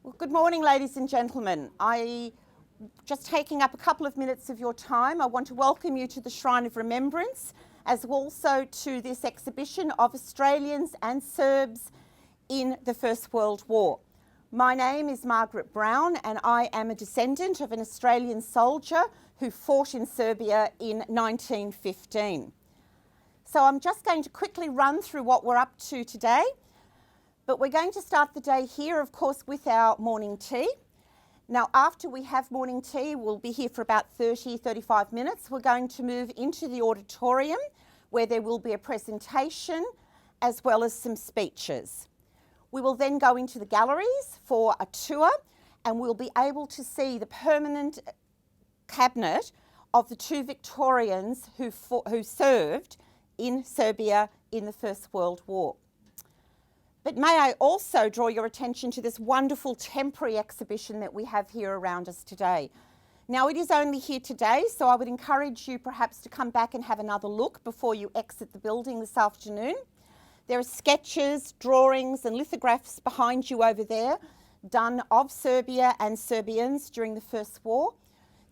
Well, good morning, ladies and gentlemen. Just taking up a couple of minutes of your time, I want to welcome you to the Shrine of Remembrance, as also to this exhibition of Australians and Serbs in the First World War. My name is Margaret Brown, and I am a descendant of an Australian soldier who fought in Serbia in 1915. So I'm just going to quickly run through what we're up to today. But we're going to start the day here, of course, with our morning tea. Now, after we have morning tea, we'll be here for about 35 minutes. We're going to move into the auditorium where there will be a presentation as well as some speeches. We will then go into the galleries for a tour, and we'll be able to see the permanent cabinet of the two Victorians who served in Serbia in the First World War. But may I also draw your attention to this wonderful temporary exhibition that we have here around us today. Now, it is only here today, so I would encourage you perhaps to come back and have another look before you exit the building this afternoon. There are sketches, drawings and lithographs behind you over there done of Serbia and Serbians during the First War.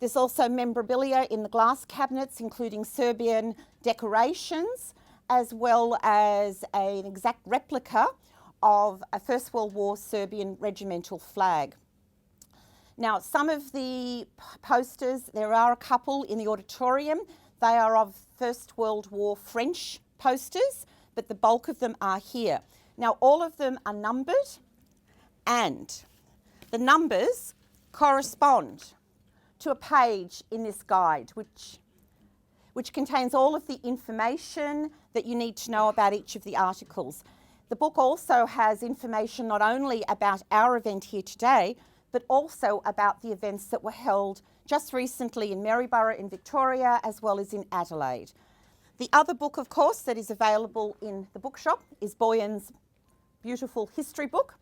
There's also memorabilia in the glass cabinets, including Serbian decorations, as well as an exact replica of a First World War Serbian regimental flag. Now, some of the posters, there are a couple in the auditorium. They are of First World War French posters, but the bulk of them are here. Now, all of them are numbered, and the numbers correspond to a page in this guide, which contains all of the information that you need to know about each of the articles. The book also has information not only about our event here today, but also about the events that were held just recently in Maryborough in Victoria, as well as in Adelaide. The other book, of course, that is available in the bookshop is Boyan's beautiful history book.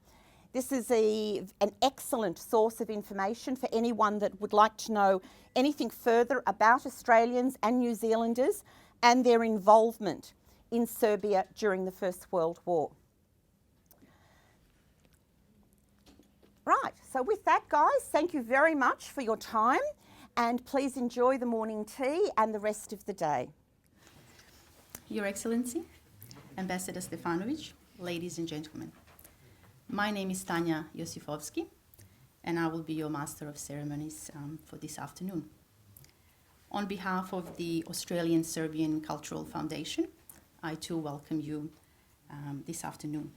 This is an excellent source of information for anyone that would like to know anything further about Australians and New Zealanders and their involvement in Serbia during the First World War. Right, so with that, guys, thank you very much for your time, and please enjoy the morning tea and the rest of the day. Your Excellency, Ambassador Stefanovic, ladies and gentlemen. My name is Tanja Josifovski, and I will be your Master of Ceremonies for this afternoon. On behalf of the Australian Serbian Cultural Foundation, I too welcome you this afternoon.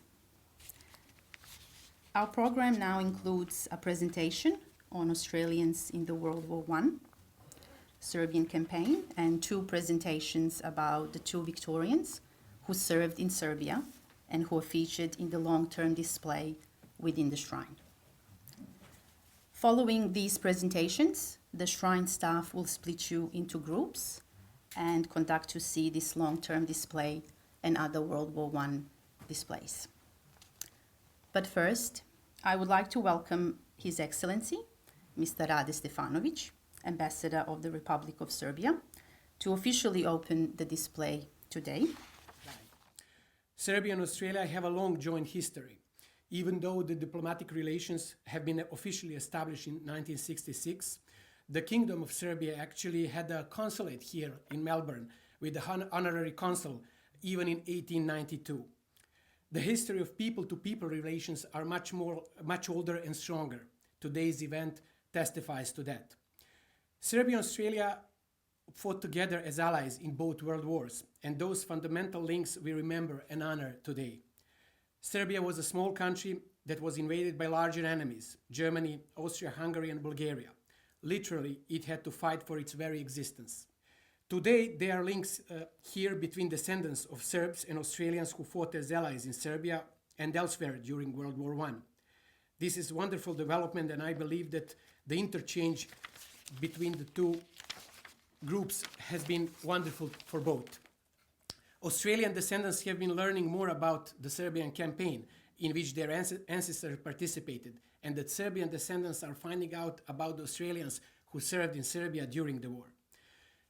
Our program now includes a presentation on Australians in the World War I, Serbian campaign, and two presentations about the two Victorians who served in Serbia and who are featured in the long-term display within the shrine. Following these presentations, the shrine staff will split you into groups and conduct you to see this long-term display and other World War I displays. But first, I would like to welcome His Excellency, Mr. Rade Stefanovic, Ambassador of the Republic of Serbia, to officially open the display today. Serbia and Australia have a long joint history. Even though the diplomatic relations have been officially established in 1966, the Kingdom of Serbia actually had a consulate here in Melbourne with the honorary consul even in 1892. The history of people-to-people relations are much older and stronger. Today's event testifies to that. Serbia and Australia fought together as allies in both world wars, and those fundamental links we remember and honor today. Serbia was a small country that was invaded by larger enemies, Germany, Austria-Hungary, and Bulgaria. Literally, it had to fight for its very existence. Today, there are links here between descendants of Serbs and Australians who fought as allies in Serbia and elsewhere during World War I. This is a wonderful development, and I believe that the interchange between the two groups has been wonderful for both. Australian descendants have been learning more about the Serbian campaign in which their ancestors participated, and that Serbian descendants are finding out about the Australians who served in Serbia during the war.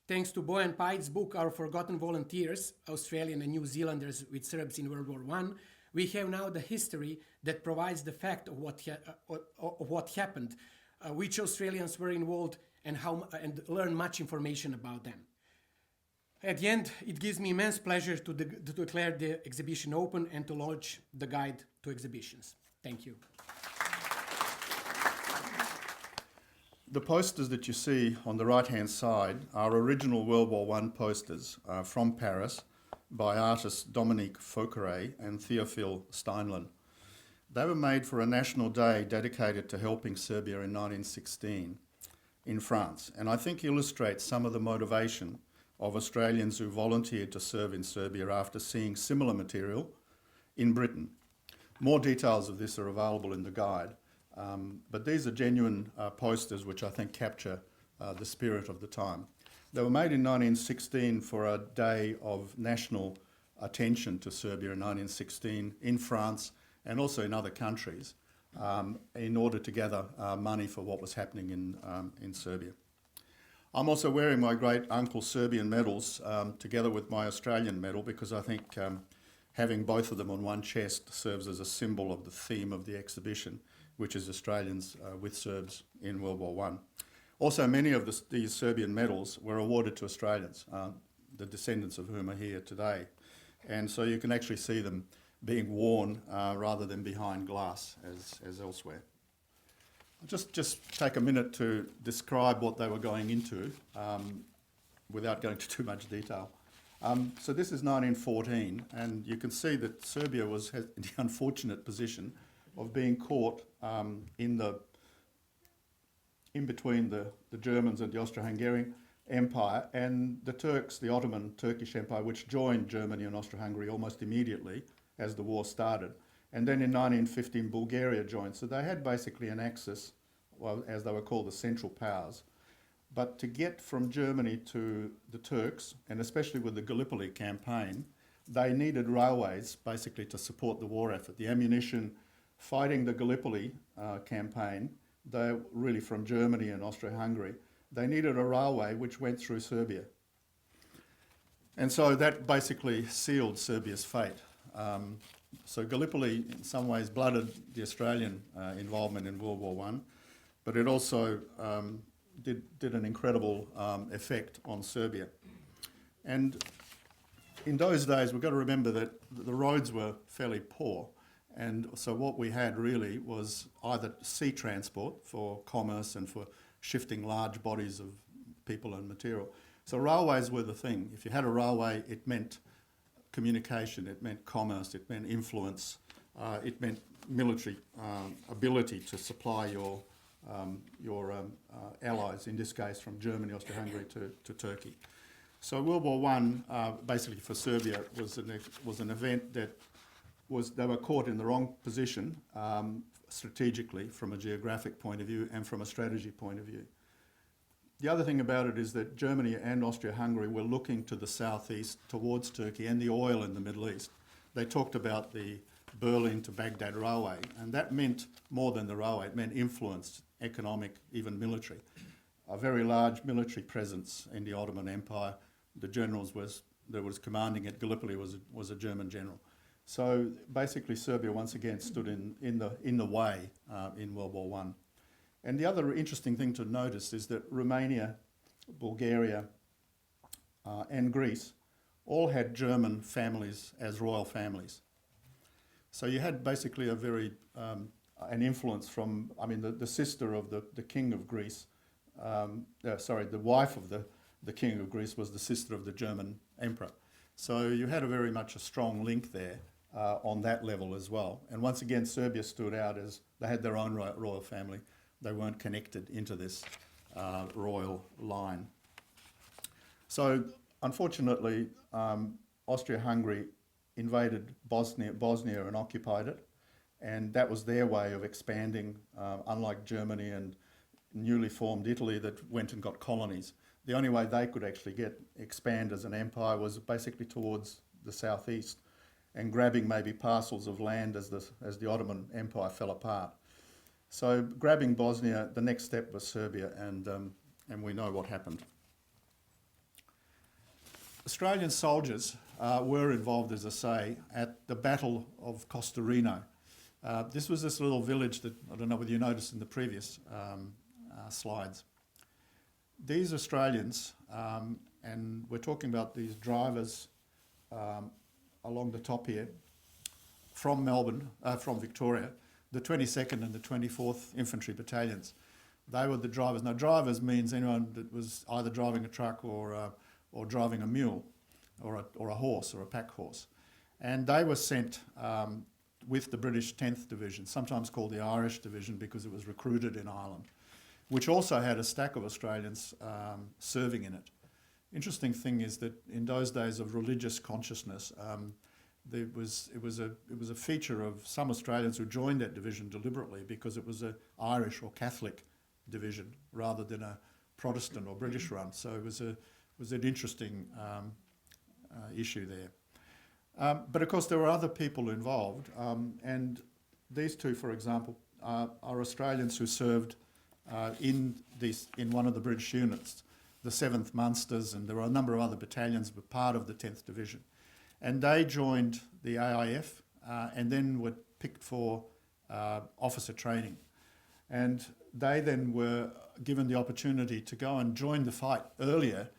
Thanks to Boyan Pajić's book, Our Forgotten Volunteers, Australian and New Zealanders with Serbs in World War I, we have now the history that provides the fact of what happened, which Australians were involved, and learn much information about them. At the end, it gives me immense pleasure to declare the exhibition open and to launch the guide to exhibitions. Thank you. The posters that you see on the right-hand side are original World War I posters from Paris by artists Dominique Fauqueret and Théophile Steinlen. They were made for a national day dedicated to helping Serbia in 1916 in France, and I think illustrates some of the motivation of Australians who volunteered to serve in Serbia after seeing similar material in Britain. More details of this are available in the guide, but these are genuine posters which I think capture the spirit of the time. They were made in 1916 for a day of national attention to Serbia in 1916 in France and also in other countries in order to gather money for what was happening in Serbia. I'm also wearing my great uncle's Serbian medals together with my Australian medal because I think having both of them on one chest serves as a symbol of the theme of the exhibition, which is Australians with Serbs in World War I. Also, many of these Serbian medals were awarded to Australians, the descendants of whom are here today. And so you can actually see them being worn rather than behind glass as elsewhere. I'll just take a minute to describe what they were going into without going into too much detail. So this is 1914, and you can see that Serbia was in the unfortunate position of being caught in between the Germans and the Austro-Hungarian Empire and the Turks, the Ottoman Turkish Empire, which joined Germany and Austro-Hungary almost immediately as the war started. And then in 1915, Bulgaria joined. So they had basically an axis, well, as they were called, the Central Powers. But to get from Germany to the Turks, and especially with the Gallipoli campaign, they needed railways basically to support the war effort. The ammunition fighting the Gallipoli campaign, they really from Germany and Austro-Hungary, they needed a railway which went through Serbia. And so that basically sealed Serbia's fate. So Gallipoli in some ways blooded the Australian involvement in World War I, but it also did an incredible effect on Serbia. And in those days, we've got to remember that the roads were fairly poor. And so what we had really was either sea transport for commerce and for shifting large bodies of people and material. So railways were the thing. If you had a railway, it meant communication, it meant commerce, it meant influence, it meant military ability to supply your allies, in this case from Germany, Austro-Hungary to Turkey. So World War I, basically for Serbia, was an event that they were caught in the wrong position strategically from a geographic point of view and from a strategy point of view. The other thing about it is that Germany and Austria-Hungary were looking to the southeast towards Turkey and the oil in the Middle East. They talked about the Berlin to Baghdad railway, and that meant more than the railway. It meant influence, economic, even military. A very large military presence in the Ottoman Empire. The generals that was commanding at Gallipoli was a German general. So basically Serbia once again stood in the way in World War I. And the other interesting thing to notice is that Romania, Bulgaria and Greece all had German families as royal families. So you had basically a very, an influence from, the sister of the king of Greece, the wife of the king of Greece was the sister of the German emperor. So you had very much a strong link there on that level as well. And once again, Serbia stood out as they had their own royal family. They weren't connected into this royal line. So unfortunately, Austria-Hungary invaded Bosnia and occupied it, and that was their way of expanding, unlike Germany and newly formed Italy that went and got colonies. The only way they could actually expand as an empire was basically towards the southeast and grabbing maybe parcels of land as the Ottoman Empire fell apart. So grabbing Bosnia, the next step was Serbia, and we know what happened. Australian soldiers were involved, as I say, at the Battle of Costarina. This was this little village that, I don't know whether you noticed in the previous slides. These Australians, and we're talking about these drivers along the top here, from Melbourne, from Victoria, the 22nd and the 24th Infantry Battalions. They were the drivers. Now, drivers means anyone that was either driving a truck or driving a mule or a horse or a pack horse. And they were sent with the British 10th Division, sometimes called the Irish Division because it was recruited in Ireland, which also had a stack of Australians serving in it. Interesting thing is that in those days of religious consciousness, it was a feature of some Australians who joined that division deliberately because it was an Irish or Catholic division rather than a Protestant or British run. So it was an interesting issue there. But of course there were other people involved, and these two, for example, are Australians who served in one of the British units, the 7th Munsters, and there were a number of other battalions but part of the 10th Division. And they joined the AIF and then were picked for officer training. And they then were given the opportunity to go and join the fight earlier,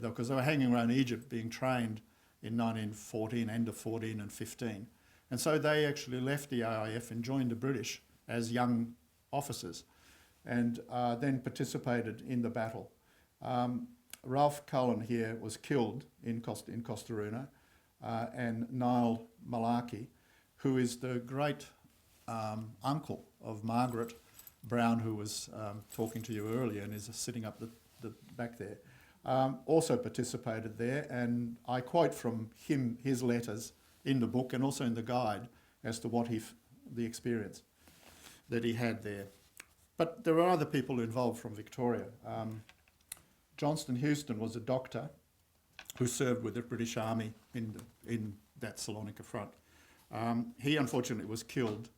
because they were hanging around Egypt being trained in 1914, end of 14 and 15. And so they actually left the AIF and joined the British as young officers and then participated in the battle. Ralph Cullen here was killed in Costarina, and Niall Malarkey, who is the great uncle of Margaret Brown, who was talking to you earlier and is sitting up the back there, also participated there. And I quote from his letters in the book and also in the guide as to what the experience that he had there. But there were other people involved from Victoria. Johnston Houston was a doctor who served with the British Army in that Salonika front. He unfortunately was killed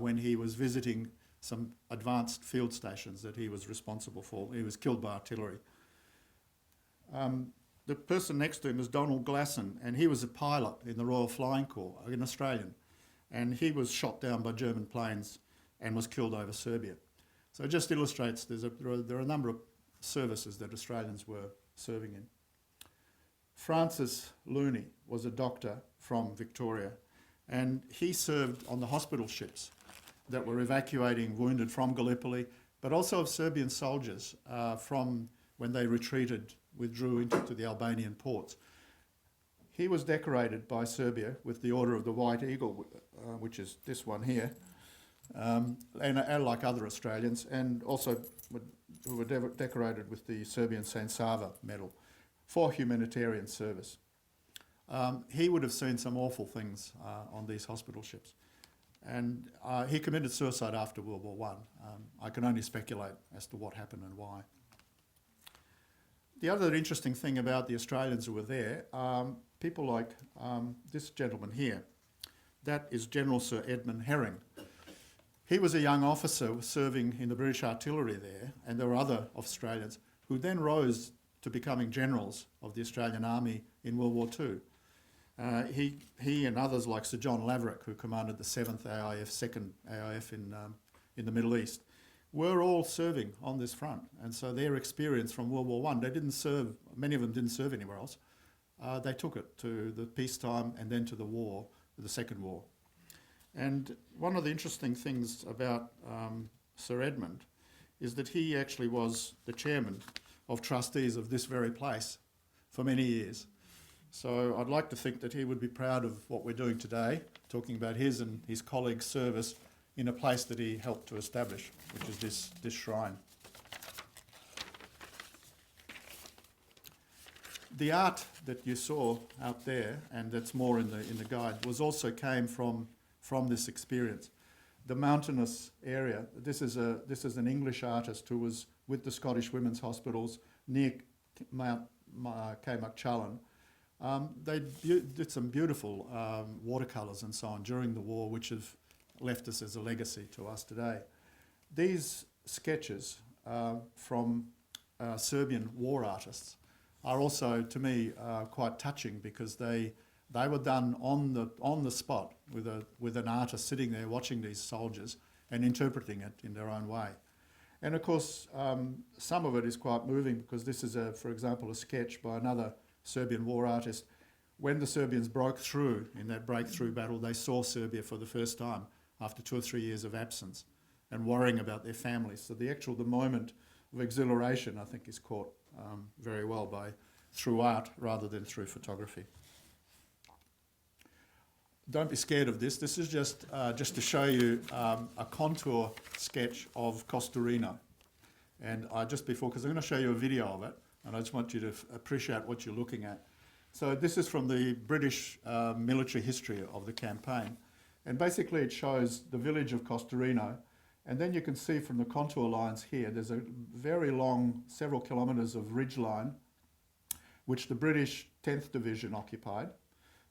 when he was visiting some advanced field stations that he was responsible for. He was killed by artillery. The person next to him was Donald Glasson, and he was a pilot in the Royal Flying Corps, an Australian. And he was shot down by German planes and was killed over Serbia. So it just illustrates there are a number of services that Australians were serving in. Francis Looney was a doctor from Victoria, and he served on the hospital ships that were evacuating wounded from Gallipoli, but also of Serbian soldiers from when they withdrew into the Albanian ports. He was decorated by Serbia with the Order of the White Eagle, which is this one here, and like other Australians, and also who were decorated with the Serbian St. Sava medal for humanitarian service. He would have seen some awful things on these hospital ships. And he committed suicide after World War I. I can only speculate as to what happened and why. The other interesting thing about the Australians who were there, people like this gentleman here. That is General Sir Edmund Herring. He was a young officer serving in the British artillery there, and there were other Australians who then rose to becoming generals of the Australian Army in World War II. He and others like Sir John Laverick, who commanded the 7th AIF, 2nd AIF in the Middle East, were all serving on this front. And so their experience from World War I, they didn't serve, many of them didn't serve anywhere else. They took it to the peacetime and then to the war, the Second War. And one of the interesting things about Sir Edmund is that he actually was the chairman of trustees of this very place for many years. So I'd like to think that he would be proud of what we're doing today, talking about his and his colleagues' service in a place that he helped to establish, which is this shrine. The art that you saw out there, and that's more in the guide, also came from this experience. The mountainous area. This is an English artist who was with the Scottish Women's Hospitals near Mount Caermarchallen. They did some beautiful watercolours and so on during the war, which have left us as a legacy to us today. These sketches from Serbian war artists are also, to me, quite touching because they They were done on the spot with an artist sitting there watching these soldiers and interpreting it in their own way. And of course, some of it is quite moving because this is, for example, a sketch by another Serbian war artist. When the Serbians broke through in that breakthrough battle, they saw Serbia for the first time after 2 or 3 years of absence and worrying about their families. So the moment of exhilaration, I think, is caught very well through art rather than through photography. Don't be scared of this. This is just to show you a contour sketch of Costarina. And because I'm going to show you a video of it, and I just want you to appreciate what you're looking at. So this is from the British military history of the campaign. And basically it shows the village of Costarina. And then you can see from the contour lines here, there's a very long, several kilometres of ridge line, which the British 10th Division occupied.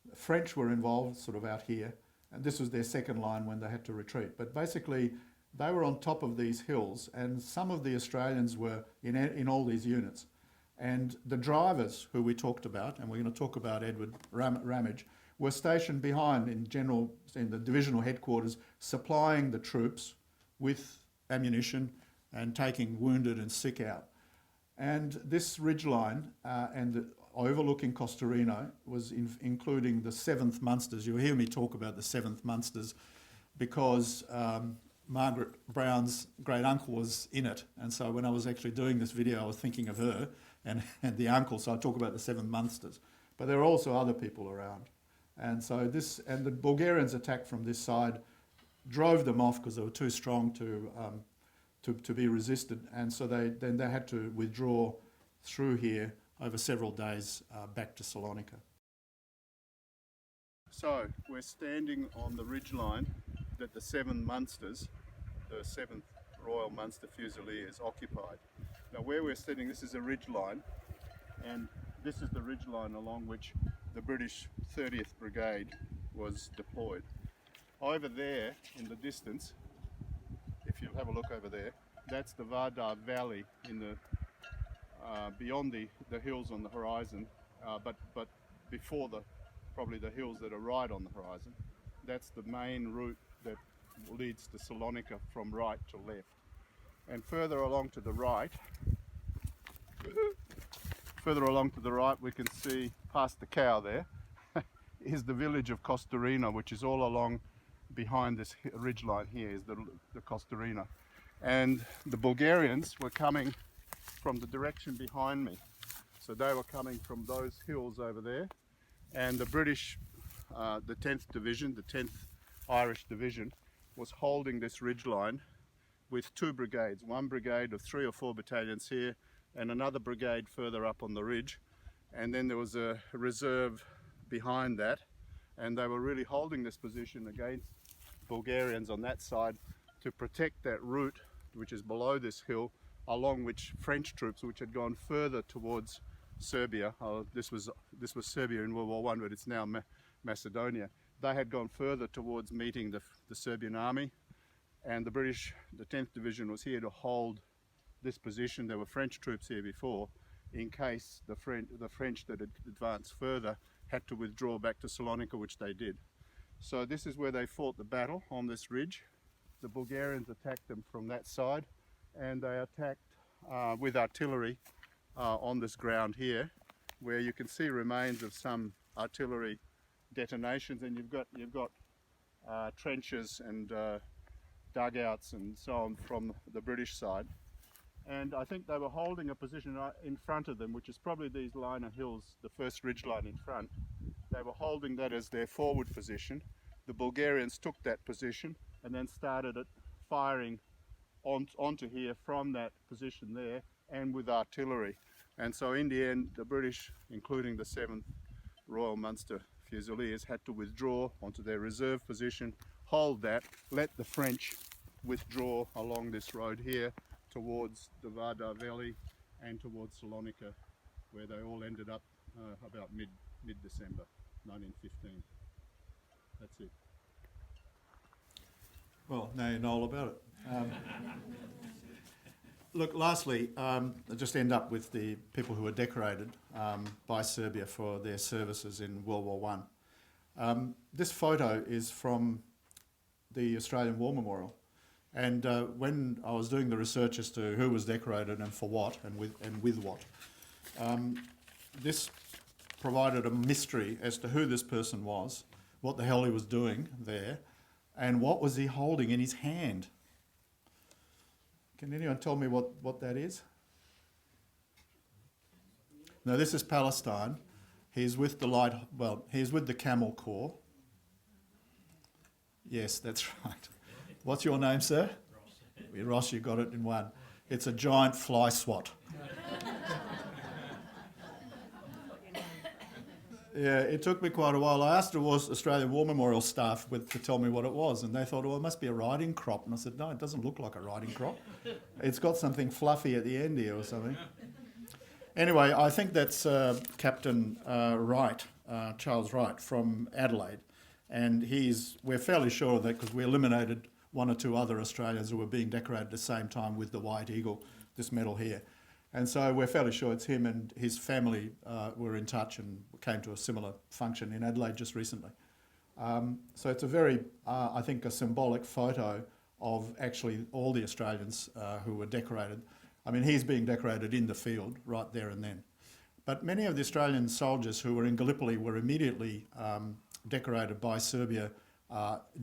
The French were involved sort of out here, and this was their second line when they had to retreat. But basically, they were on top of these hills, and some of the Australians were in all these units. And the drivers, who we talked about, and we're going to talk about Edward Ramage, were stationed behind in the divisional headquarters, supplying the troops with ammunition and taking wounded and sick out. And this ridgeline overlooking Costarina was including the 7th Munsters. You'll hear me talk about the 7th Munsters because Margaret Brown's great uncle was in it. And so when I was actually doing this video, I was thinking of her and the uncle. So I talk about the 7th Munsters. But there are also other people around. And so the Bulgarians attacked from this side, drove them off because they were too strong to be resisted. And so they had to withdraw through here over several days back to Salonika. So we're standing on the ridgeline that the 7 Munsters, the 7th Royal Munster Fusiliers, occupied. Now where we're standing, this is a ridgeline, and this is the ridgeline along which the British 30th Brigade was deployed. Over there in the distance, if you'll have a look over there, that's the Vardar Valley in the beyond the hills on the horizon, but before probably the hills that are right on the horizon. That's the main route that leads to Salonika from right to left. And further along to the right, we can see past the cow there, is the village of Costarina, which is all along behind this ridgeline here is the Costarina. And the Bulgarians were coming from the direction behind me. So they were coming from those hills over there, and the British, the 10th Division, the 10th Irish Division, was holding this ridgeline with 2 brigades, one brigade of 3 or 4 battalions here, and another brigade further up on the ridge. And then there was a reserve behind that, and they were really holding this position against Bulgarians on that side to protect that route, which is below this hill, along which French troops, which had gone further towards Serbia, this was Serbia in World War I, but it's now Macedonia. They had gone further towards meeting the Serbian army, and the British, the 10th Division, was here to hold this position. There were French troops here before, in case the French that had advanced further had to withdraw back to Salonika, which they did. So this is where they fought the battle, on this ridge. The Bulgarians attacked them from that side, and they attacked with artillery on this ground here, where you can see remains of some artillery detonations, and you've got trenches and dugouts and so on from the British side. And I think they were holding a position in front of them, which is probably these liner hills, the first ridge line in front. They were holding that as their forward position. The Bulgarians took that position and then started firing onto here from that position there, and with artillery. And so in the end, the British, including the 7th Royal Munster Fusiliers, had to withdraw onto their reserve position, hold that, let the French withdraw along this road here towards the Vardar Valley and towards Salonika, where they all ended up about mid-December 1915. That's it. Well, now you know all about it. Look, lastly, I'll just end up with the people who were decorated by Serbia for their services in World War I. This photo is from the Australian War Memorial. And when I was doing the research as to who was decorated and for what and with what, this provided a mystery as to who this person was, what the hell he was doing there, and what was he holding in his hand. Can anyone tell me what that is? No, this is Palestine. He's with he's with the Camel Corps. Yes, that's right. What's your name, sir? Ross. Ross, you got it in one. It's a giant fly swat. Yeah, it took me quite a while. I asked the Australian War Memorial staff to tell me what it was, and they thought, well, it must be a riding crop. And I said, no, it doesn't look like a riding crop. It's got something fluffy at the end here or something. Anyway, I think that's Captain Wright, Charles Wright from Adelaide, and we're fairly sure of that because we eliminated one or two other Australians who were being decorated at the same time with the White Eagle, this medal here. And so we're fairly sure it's him, and his family were in touch and came to a similar function in Adelaide just recently. So it's a very, I think, a symbolic photo of actually all the Australians who were decorated. I mean, he's being decorated in the field right there and then. But many of the Australian soldiers who were in Gallipoli were immediately decorated by Serbia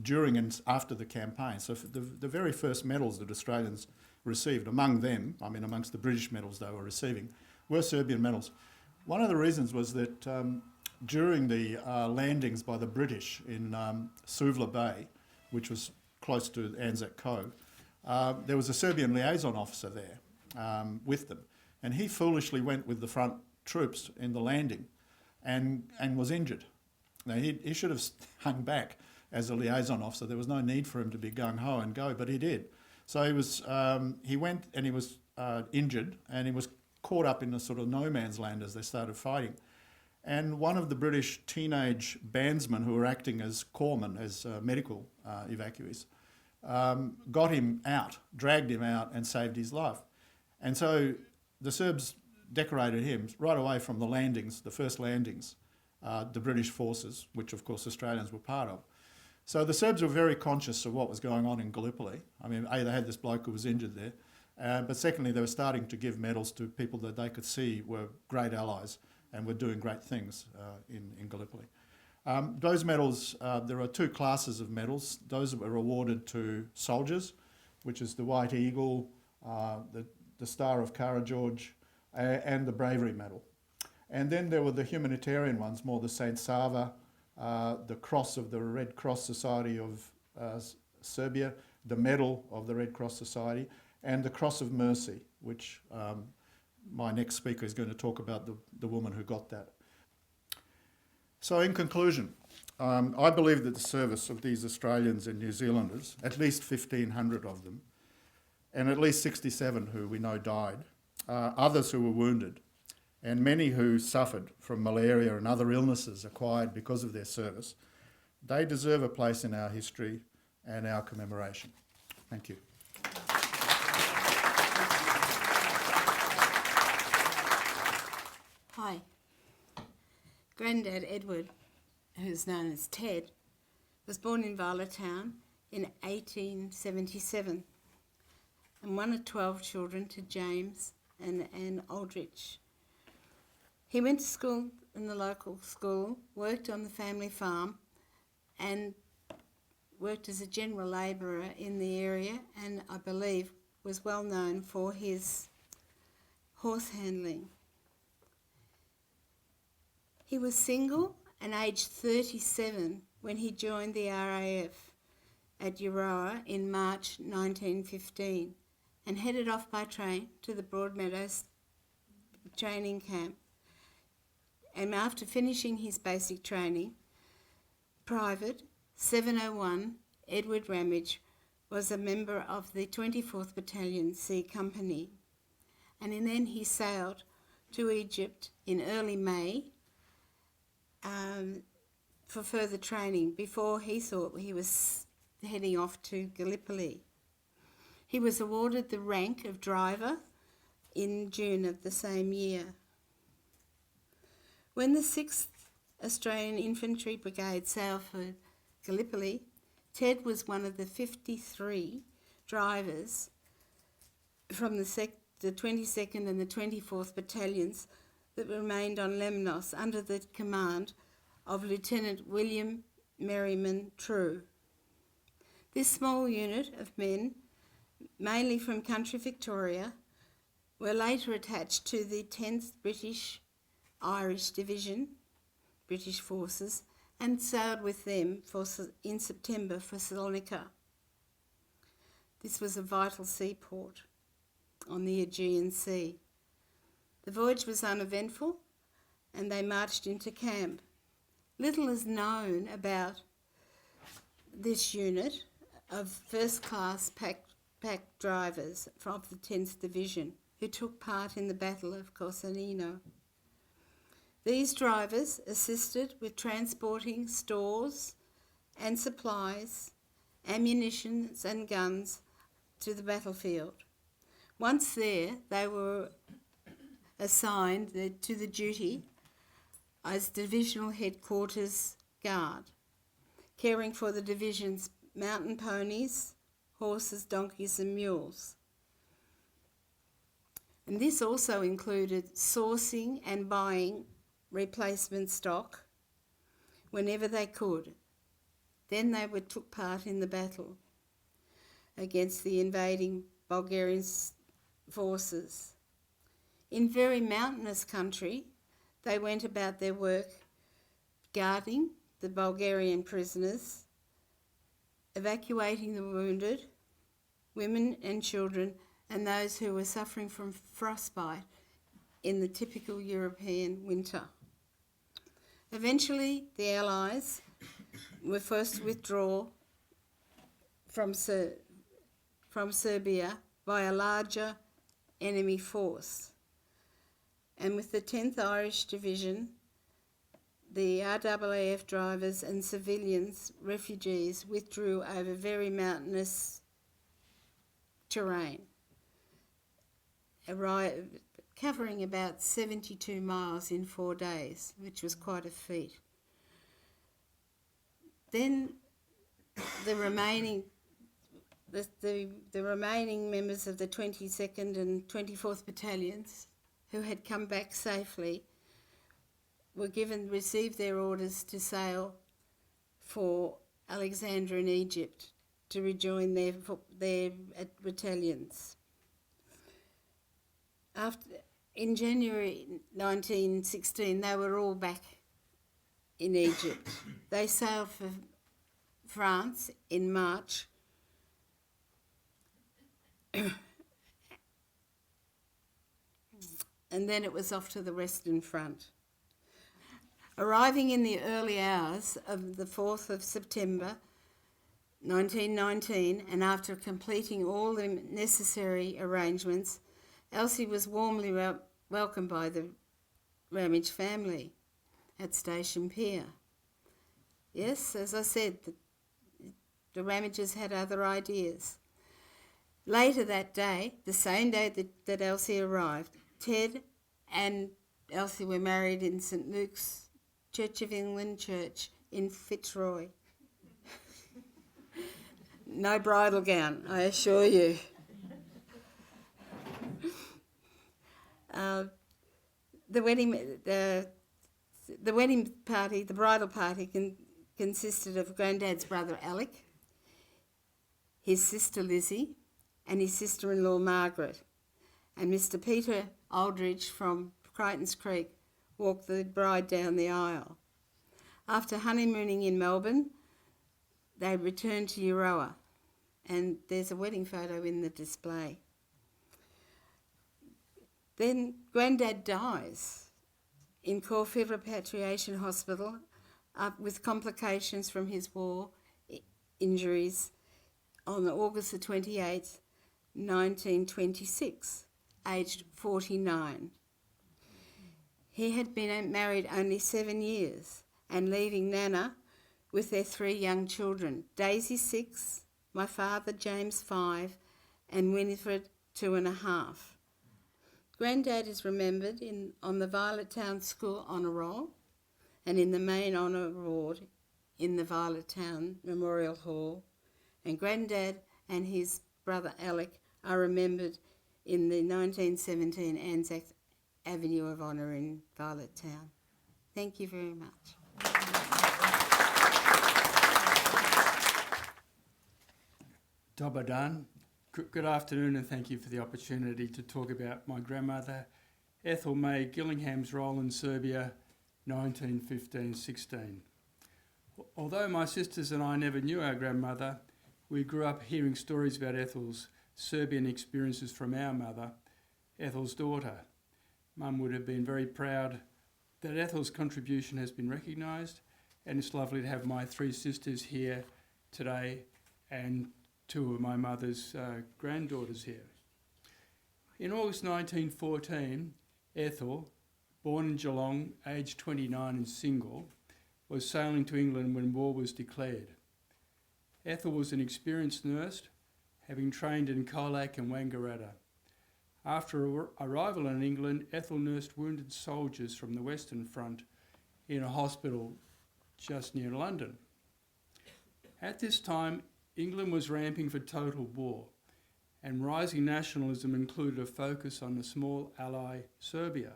during and after the campaign. So the very first medals that Australians received, among them, I mean amongst the British medals they were receiving, were Serbian medals. One of the reasons was that during the landings by the British in Suvla Bay, which was close to Anzac Cove, there was a Serbian liaison officer there with them, and he foolishly went with the front troops in the landing and was injured. Now he should have hung back as a liaison officer. There was no need for him to be gung-ho and go, but he did. So he went and he was injured, and he was caught up in a sort of no man's land as they started fighting. And one of the British teenage bandsmen who were acting as corpsmen, as medical evacuees, got him out, dragged him out and saved his life. And so the Serbs decorated him right away from the landings, the first landings, the British forces, which of course Australians were part of. So the Serbs were very conscious of what was going on in Gallipoli. I mean, A, they had this bloke who was injured there, but secondly, they were starting to give medals to people that they could see were great allies and were doing great things in Gallipoli. Those medals, there are two classes of medals. Those that were awarded to soldiers, which is the White Eagle, the Star of Karageorge, and the Bravery Medal. And then there were the humanitarian ones, more the Saint Sava, the Cross of the Red Cross Society of Serbia, the Medal of the Red Cross Society, and the Cross of Mercy, which my next speaker is going to talk about the woman who got that. So in conclusion, I believe that the service of these Australians and New Zealanders, at least 1,500 of them, and at least 67 who we know died, others who were wounded, and many who suffered from malaria and other illnesses acquired because of their service, they deserve a place in our history and our commemoration. Thank you. Hi. Grandad Edward, who's known as Ted, was born in Varlatown in 1877 and one of 12 children to James and Anne Aldrich. He went to school in the local school, worked on the family farm and worked as a general labourer in the area, and I believe was well known for his horse handling. He was single and aged 37 when he joined the RAF at Euroa in March 1915 and headed off by train to the Broadmeadows training camp. And after finishing his basic training, Private 701 Edward Ramage was a member of the 24th Battalion C Company, and then he sailed to Egypt in early May for further training before he thought he was heading off to Gallipoli. He was awarded the rank of driver in June of the same year. When the 6th Australian Infantry Brigade sailed for Gallipoli, Ted was one of the 53 drivers from the 22nd and the 24th Battalions that remained on Lemnos under the command of Lieutenant William Merriman True. This small unit of men, mainly from country Victoria, were later attached to the 10th British Irish Division, British Forces, and sailed with them in September for Salonika. This was a vital seaport on the Aegean Sea. The voyage was uneventful and they marched into camp. Little is known about this unit of first-class pack drivers from the 10th Division who took part in the Battle of Costarina. These drivers assisted with transporting stores and supplies, ammunition and guns to the battlefield. Once there, they were assigned to the duty as Divisional Headquarters Guard, caring for the division's mountain ponies, horses, donkeys and mules. And this also included sourcing and buying replacement stock whenever they could. Then they took part in the battle against the invading Bulgarian forces. In very mountainous country, they went about their work guarding the Bulgarian prisoners, evacuating the wounded, women and children, and those who were suffering from frostbite in the typical European winter. Eventually, the Allies were forced to withdraw from Serbia by a larger enemy force. And with the 10th Irish Division, the RAAF drivers and civilians, refugees, withdrew over very mountainous terrain, covering about 72 miles in 4 days, which was quite a feat. Then the remaining members of the 22nd and 24th Battalions who had come back safely were received their orders to sail for Alexandria in Egypt to rejoin their battalions. In January 1916, they were all back in Egypt. They sailed for France in March, and then it was off to the Western Front. Arriving in the early hours of the 4th of September 1919, and after completing all the necessary arrangements, Elsie was warmly welcomed by the Ramage family at Station Pier. Yes, as I said, the Ramages had other ideas. Later that day, the same day that Elsie arrived, Ted and Elsie were married in St Luke's Church of England Church in Fitzroy. No bridal gown, I assure you. The wedding party, the bridal party, consisted of Granddad's brother Alec, his sister Lizzie, and his sister-in-law Margaret. And Mr. Peter Aldridge from Crichton's Creek walked the bride down the aisle. After honeymooning in Melbourne, they returned to Euroa, and there's a wedding photo in the display. Then Grandad dies in Caulfield Repatriation Hospital with complications from his war injuries on August the 28th, 1926, aged 49. He had been married only 7 years and leaving Nana with their 3 young children, Daisy 6, my father James 5, and Winifred 2.5. Grandad is remembered on the Violet Town School Honour Roll, and in the main honour award in the Violet Town Memorial Hall. And Grandad and his brother Alec are remembered in the 1917 Anzac Avenue of Honour in Violet Town. Thank you very much. Dobar dan. Good afternoon, and thank you for the opportunity to talk about my grandmother, Ethel May Gillingham's role in Serbia, 1915-16. Although my sisters and I never knew our grandmother, we grew up hearing stories about Ethel's Serbian experiences from our mother, Ethel's daughter. Mum would have been very proud that Ethel's contribution has been recognised, and it's lovely to have my three sisters here today and two of my mother's granddaughters here. In August 1914, Ethel, born in Geelong, aged 29 and single, was sailing to England when war was declared. Ethel was an experienced nurse, having trained in Colac and Wangaratta. After arrival in England, Ethel nursed wounded soldiers from the Western Front in a hospital just near London. At this time, England was ramping for total war, and rising nationalism included a focus on the small ally Serbia.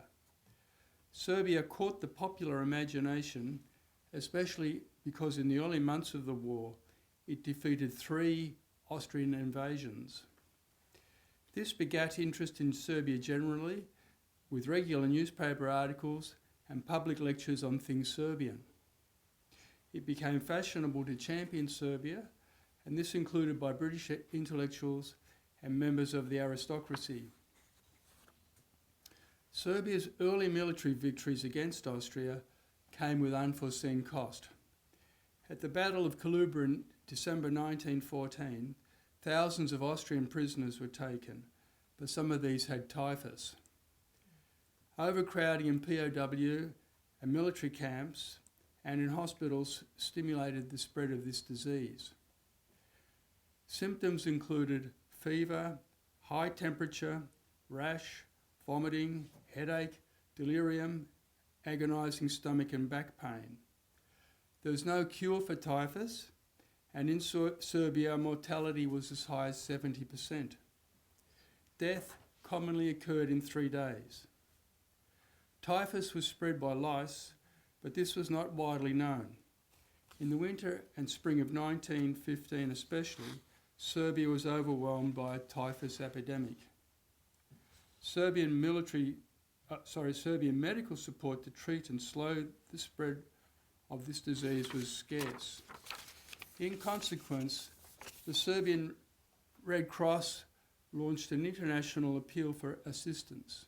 Serbia caught the popular imagination, especially because in the early months of the war, it defeated 3 Austrian invasions. This begat interest in Serbia generally, with regular newspaper articles and public lectures on things Serbian. It became fashionable to champion Serbia, and this included by British intellectuals and members of the aristocracy. Serbia's early military victories against Austria came with unforeseen cost. At the Battle of Kaluba in December 1914, thousands of Austrian prisoners were taken, but some of these had typhus. Overcrowding in POW and military camps and in hospitals stimulated the spread of this disease. Symptoms included fever, high temperature, rash, vomiting, headache, delirium, agonising stomach and back pain. There was no cure for typhus, and in Serbia mortality was as high as 70%. Death commonly occurred in 3 days. Typhus was spread by lice, but this was not widely known. In the winter and spring of 1915 especially, Serbia was overwhelmed by a typhus epidemic. Serbian medical support to treat and slow the spread of this disease was scarce. In consequence, the Serbian Red Cross launched an international appeal for assistance.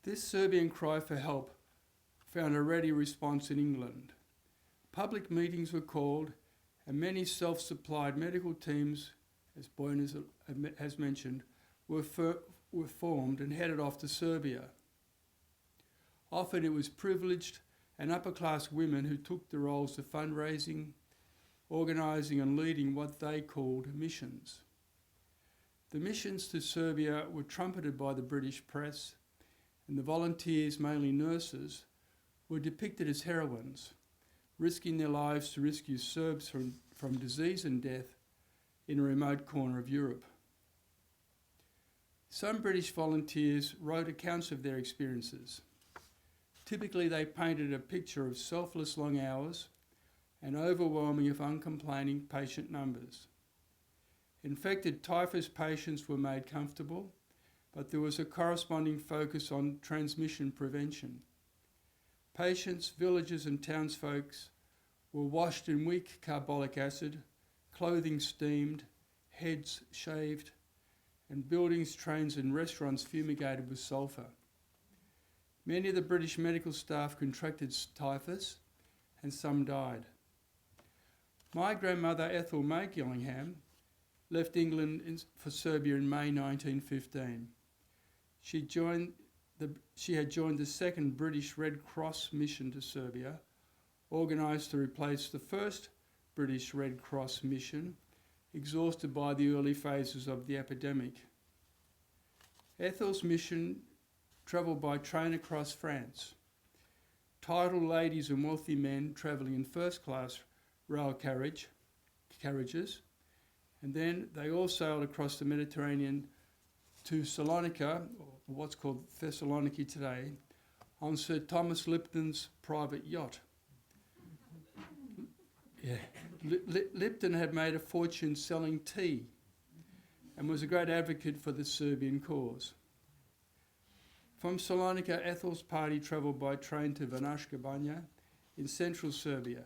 This Serbian cry for help found a ready response in England. Public meetings were called, and many self-supplied medical teams, as Boyne has mentioned, were formed and headed off to Serbia. Often it was privileged and upper-class women who took the roles of fundraising, organising and leading what they called missions. The missions to Serbia were trumpeted by the British press, and the volunteers, mainly nurses, were depicted as heroines, risking their lives to rescue Serbs from disease and death in a remote corner of Europe. Some British volunteers wrote accounts of their experiences. Typically, they painted a picture of selfless long hours and overwhelming if uncomplaining patient numbers. Infected typhus patients were made comfortable, but there was a corresponding focus on transmission prevention. Patients, villagers and townsfolk were washed in weak carbolic acid, clothing steamed, heads shaved, and buildings, trains and restaurants fumigated with sulphur. Many of the British medical staff contracted typhus, and some died. My grandmother, Ethel May Gillingham, left England for Serbia in May 1915. She had joined the second British Red Cross mission to Serbia, organised to replace the first British Red Cross mission, exhausted by the early phases of the epidemic. Ethel's mission travelled by train across France. titled ladies and wealthy men travelling in first-class rail carriages, and then they all sailed across the Mediterranean to Salonika, or what's called Thessaloniki today, on Sir Thomas Lipton's private yacht. Yeah. Lipton had made a fortune selling tea and was a great advocate for the Serbian cause. From Salonika, Ethel's party travelled by train to Vanashka Banja in central Serbia.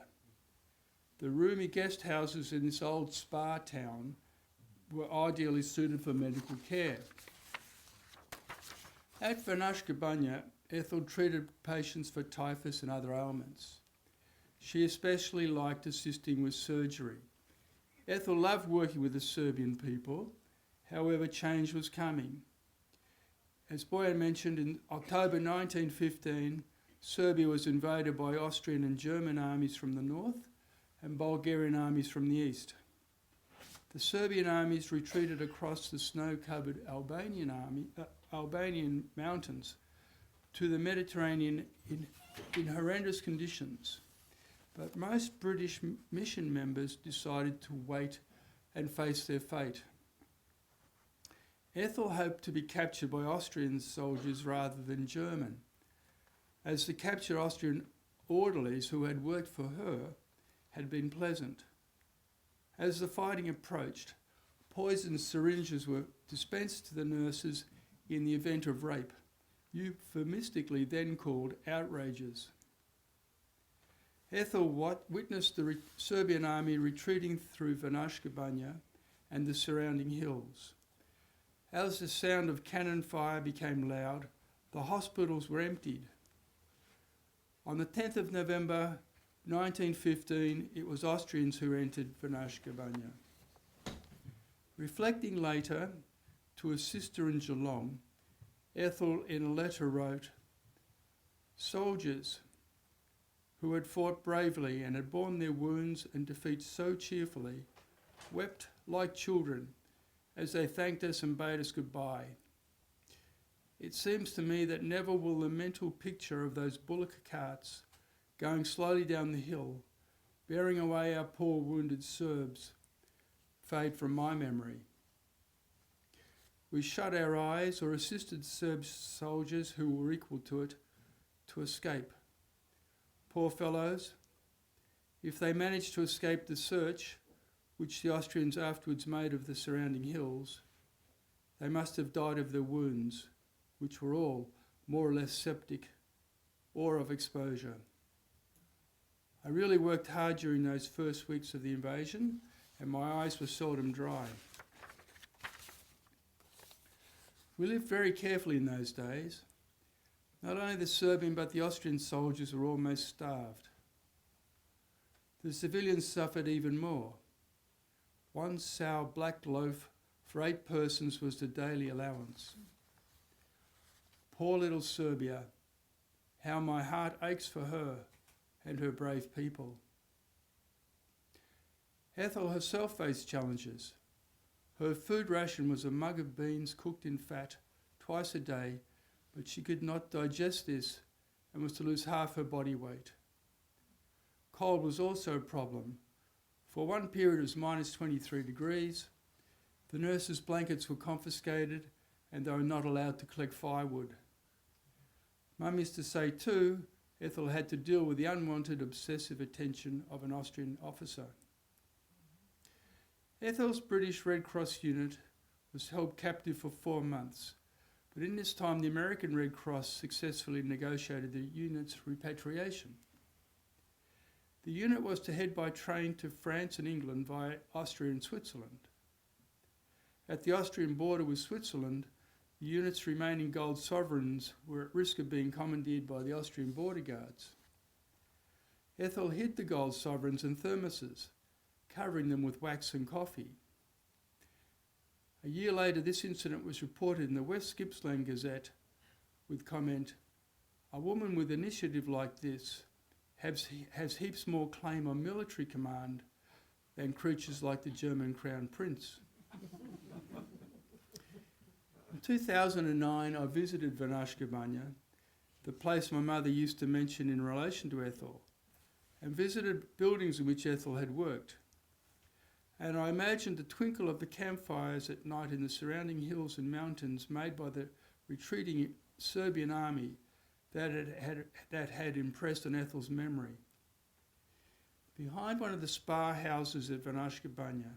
The roomy guest houses in this old spa town were ideally suited for medical care. At Vanashka Banja, Ethel treated patients for typhus and other ailments. She especially liked assisting with surgery. Ethel loved working with the Serbian people, however change was coming. As Boyan mentioned, in October 1915, Serbia was invaded by Austrian and German armies from the north and Bulgarian armies from the east. The Serbian armies retreated across the snow-covered Albanian mountains to the Mediterranean in horrendous conditions. But most British mission members decided to wait and face their fate. Ethel hoped to be captured by Austrian soldiers rather than German, as the captured Austrian orderlies who had worked for her had been pleasant. As the fighting approached, poisoned syringes were dispensed to the nurses in the event of rape, euphemistically then called outrages. Ethel witnessed the Serbian army retreating through Vanashka Banja and the surrounding hills. As the sound of cannon fire became loud, the hospitals were emptied. On the 10th of November 1915, it was Austrians who entered Vanashka Banja. Reflecting later to a sister in Geelong, Ethel in a letter wrote, "Soldiers who had fought bravely and had borne their wounds and defeats so cheerfully, wept like children as they thanked us and bade us goodbye. It seems to me that never will the mental picture of those bullock carts going slowly down the hill, bearing away our poor wounded Serbs, fade from my memory. We shut our eyes or assisted Serb soldiers who were equal to it to escape. Poor fellows, if they managed to escape the search, which the Austrians afterwards made of the surrounding hills, they must have died of their wounds, which were all more or less septic or of exposure. I really worked hard during those first weeks of the invasion, and my eyes were seldom dry. We lived very carefully in those days. Not only the Serbian but the Austrian soldiers were almost starved. The civilians suffered even more. One sour black loaf for 8 persons was the daily allowance. Poor little Serbia, how my heart aches for her and her brave people. Ethel herself faced challenges. Her food ration was a mug of beans cooked in fat twice a day, but she could not digest this and was to lose half her body weight. Cold was also a problem. For one period it was minus 23 degrees. The nurses' blankets were confiscated and they were not allowed to collect firewood. Mum used to say too, Ethel had to deal with the unwanted obsessive attention of an Austrian officer. Ethel's British Red Cross unit was held captive for 4 months, but in this time the American Red Cross successfully negotiated the unit's repatriation. The unit was to head by train to France and England via Austria and Switzerland. At the Austrian border with Switzerland, the unit's remaining gold sovereigns were at risk of being commandeered by the Austrian border guards. Ethel hid the gold sovereigns in thermoses, covering them with wax and coffee. A year later, this incident was reported in the West Gippsland Gazette with comment, "A woman with initiative like this has heaps more claim on military command than creatures like the German Crown Prince." In 2009, I visited Vanashka Banja. the place my mother used to mention in relation to Ethel, and visited buildings in which Ethel had worked. And I imagined the twinkle of the campfires at night in the surrounding hills and mountains made by the retreating Serbian army that had impressed on Ethel's memory. Behind one of the spa houses at Vanaška Banja,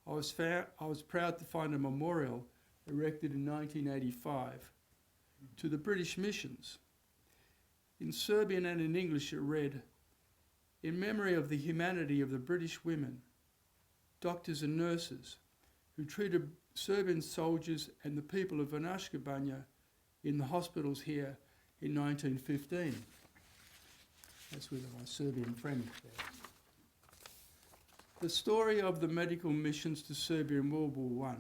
I was proud to find a memorial erected in 1985 to the British missions. In Serbian and in English it read, "In memory of the humanity of the British women, doctors and nurses who treated Serbian soldiers and the people of Vanaška Banja in the hospitals here in 1915. That's with my Serbian friend there. The story of the medical missions to Serbia in World War I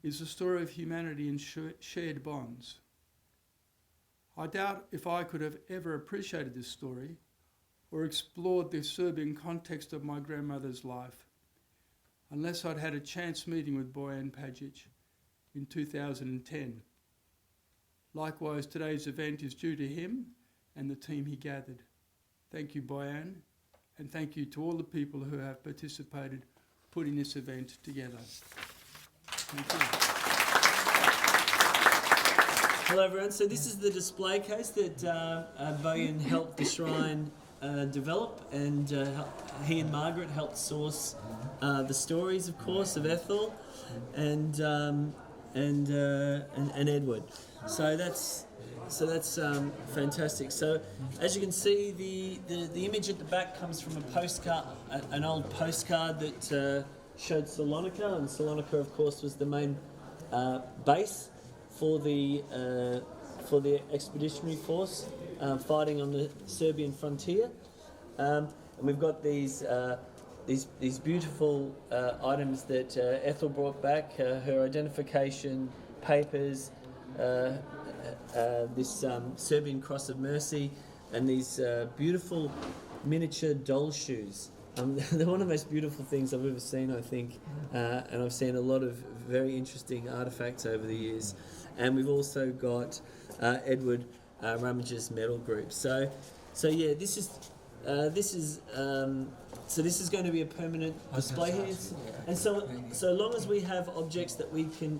is a story of humanity and shared bonds. I doubt if I could have ever appreciated this story or explored the Serbian context of my grandmother's life unless I'd had a chance meeting with Bojan Pajic in 2010. Likewise, today's event is due to him and the team he gathered. Thank you, Bojan, and thank you to all the people who have participated putting this event together. Thank you. Hello everyone, so this is the display case that Bojan helped the shrine develop, and he and Margaret helped source the stories, of course, of Ethel and Edward. So that's fantastic. So as you can see, the image at the back comes from a postcard, an old postcard that showed Salonika, and Salonika, of course, was the main base for the expeditionary force fighting on the Serbian frontier. And we've got these beautiful items that Ethel brought back, her identification papers, this Serbian Cross of Mercy, and these beautiful miniature doll shoes. They're one of the most beautiful things I've ever seen, I think, and I've seen a lot of very interesting artefacts over the years. And we've also got Edward Ramage's medal group. So yeah, this is going to be a permanent display here. And so long as we have objects that we can,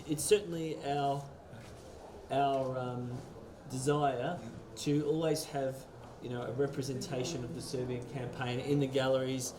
it's certainly our desire to always have, a representation of the Serbian campaign in the galleries.